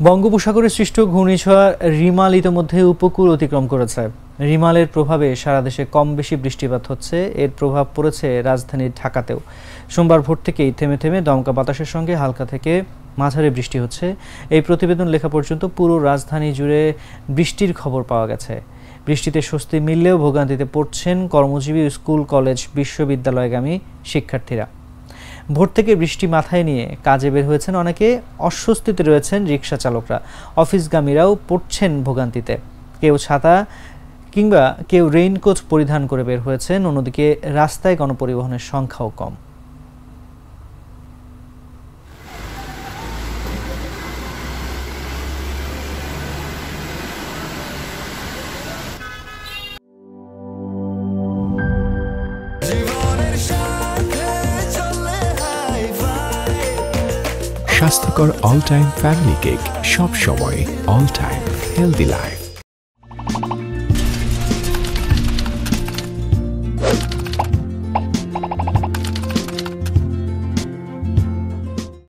বঙ্গোপসাগরে সৃষ্ট ঘূর্ণিঝড় রিমাল ইতোমধ্যে উপকূল অতিক্রম করেছে। রিমালের প্রভাবে সারা দেশে কম বেশি বৃষ্টিপাত হচ্ছে। এর প্রভাব পড়েছে রাজধানী ঢাকাতেও। সোমবার ভোর থেকেই থেমে থেমে দমকা বাতাসের সঙ্গে হালকা থেকে মাঝারি বৃষ্টি হচ্ছে। এই প্রতিবেদন লেখা পর্যন্ত পুরো রাজধানী জুড়ে বৃষ্টির খবর পাওয়া গেছে। বৃষ্টিতে স্বস্তি মিললেও ভোগান্তিতে পড়ছেন কর্মজীবী, স্কুল, কলেজ, বিশ্ববিদ্যালয়গামী শিক্ষার্থীরা। ভোর থেকে বৃষ্টি মাথায় নিয়ে কাজে বের হয়েছেন অনেকে। অস্বস্তিতে রয়েছেন রিক্সা চালকরা। অফিসগামীরাও পড়ছেন ভোগান্তিতে। কেউ ছাতা কিংবা কেউ রেইনকোট পরিধান করে বের হয়েছেন। অন্যদিকে রাস্তায় গণপরিবহনের সংখ্যাও কম। স্বাস্থ্যকর অল টাইম ফ্যামিলি কেক, সব সময় অল টাইম হেলদি লাইফ।